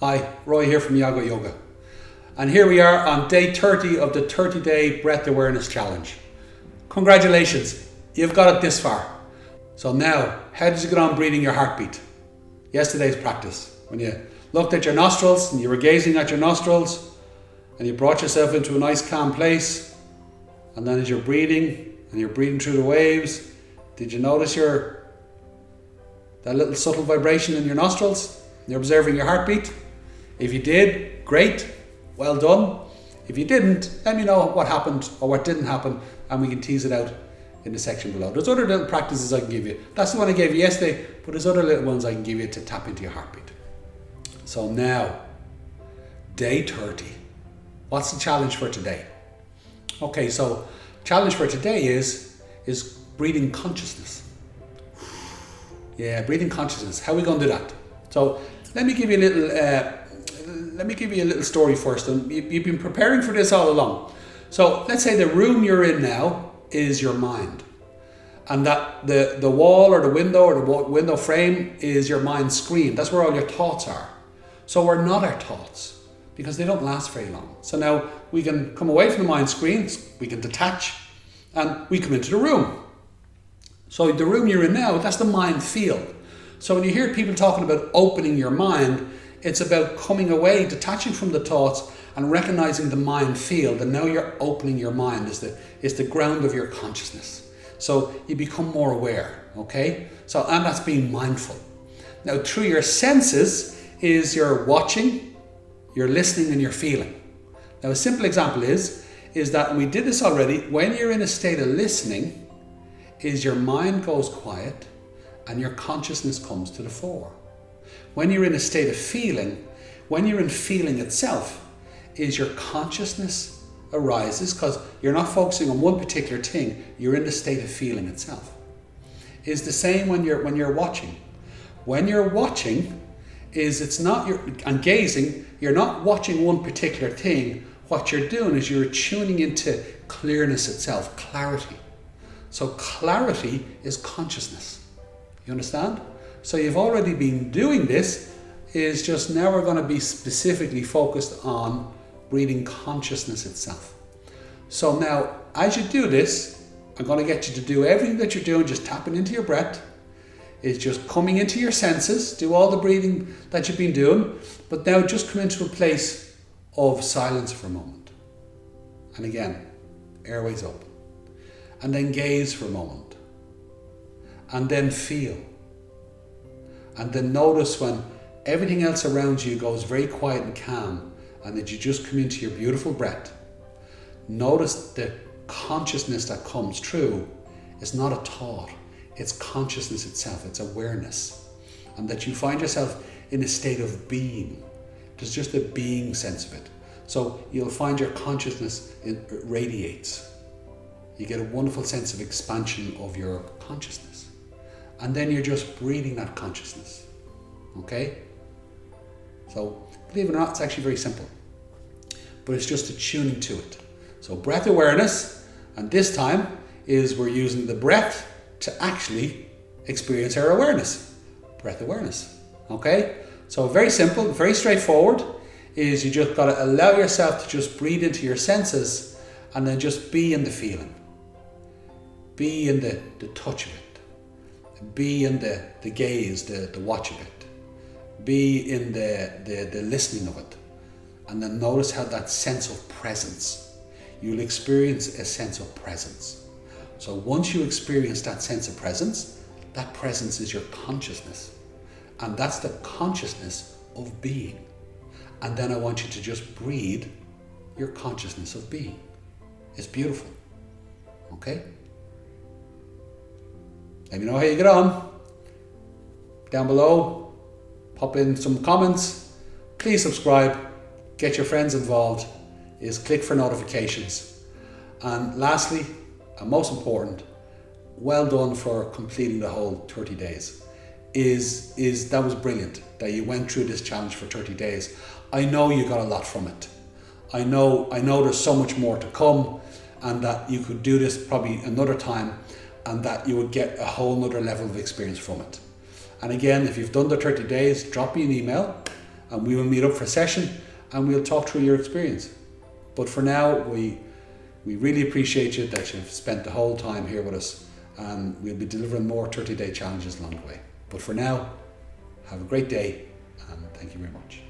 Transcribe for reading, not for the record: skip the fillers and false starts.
Hi, Roy here from Yago Yoga. And here we are on day 30 of the 30-day breath awareness challenge. Congratulations, you've got it this far. So now, how did you get on breathing your heartbeat? Yesterday's practice, when you looked at your nostrils and you were gazing at your nostrils and you brought yourself into a nice calm place, and then as you're breathing and you're breathing through the waves, did you notice that little subtle vibration in your nostrils? You're observing your heartbeat. If you did, great, well done. If you didn't, let me know what happened or what didn't happen, and we can tease it out in the section below. There's other little practices I can give you. That's the one I gave you yesterday, but there's other little ones I can give you to tap into your heartbeat. So now, day 30. What's the challenge for today? Okay, so challenge for today is breathing consciousness. Yeah, breathing consciousness. How are we going to do that? So let me give you a little story first. And you've been preparing for this all along. So let's say the room you're in now is your mind, and that the wall or the window frame is your mind screen. That's where all your thoughts are. So we're not our thoughts, because they don't last very long. So now we can come away from the mind screens, we can detach, and we come into the room. So the room you're in now, that's the mind field. So when you hear people talking about opening your mind, it's about coming away, detaching from the thoughts and recognizing the mind field. And now you're opening your mind is the ground of your consciousness. So you become more aware, okay? So, and that's being mindful. Now through your senses is your watching, your listening, and your feeling. Now a simple example is that, and we did this already, when you're in a state of listening, is your mind goes quiet and your consciousness comes to the fore. When you're in a state of feeling, when you're in feeling itself, is your consciousness arises, because you're not focusing on one particular thing, you're in the state of feeling itself. Is the same when you're watching. When you're watching, and gazing, you're not watching one particular thing. What you're doing is you're tuning into clearness itself, clarity. So clarity is consciousness. You understand? So you've already been doing this, is just now we're going to be specifically focused on breathing consciousness itself. So now, as you do this, I'm going to get you to do everything that you're doing, just tapping into your breath, is just coming into your senses, do all the breathing that you've been doing, but now just come into a place of silence for a moment. And again, airways open. And then gaze for a moment. And then feel. And then notice when everything else around you goes very quiet and calm, and that you just come into your beautiful breath. Notice the consciousness that comes through is not a thought, it's consciousness itself, it's awareness. And that you find yourself in a state of being. There's just a being sense of it. So you'll find your consciousness, it radiates. You get a wonderful sense of expansion of your consciousness. And then you're just breathing that consciousness. Okay? So, believe it or not, it's actually very simple. But it's just attuning to it. So breath awareness, and this time is we're using the breath to actually experience our awareness. Breath awareness. Okay? So very simple, very straightforward, is you just got to allow yourself to just breathe into your senses and then just be in the feeling. Be in the touch of it. Be in the gaze, the watch of it. Be in the listening of it. And then notice how that sense of presence, you'll experience a sense of presence. So once you experience that sense of presence, that presence is your consciousness. And that's the consciousness of being. And then I want you to just breathe your consciousness of being. It's beautiful. Okay? Let me know how you get on. Down below, pop in some comments. Please subscribe. Get your friends involved. Is click for notifications. And lastly, and most important, well done for completing the whole 30 days. That was brilliant that you went through this challenge for 30 days. I know you got a lot from it. I know there's so much more to come, and that you could do this probably another time, and that you would get a whole nother level of experience from it. And again, if you've done the 30 days, drop me an email and we will meet up for a session and we'll talk through your experience. But for now, we really appreciate you that you've spent the whole time here with us, and we'll be delivering more 30-day challenges along the way. But for now, have a great day and thank you very much.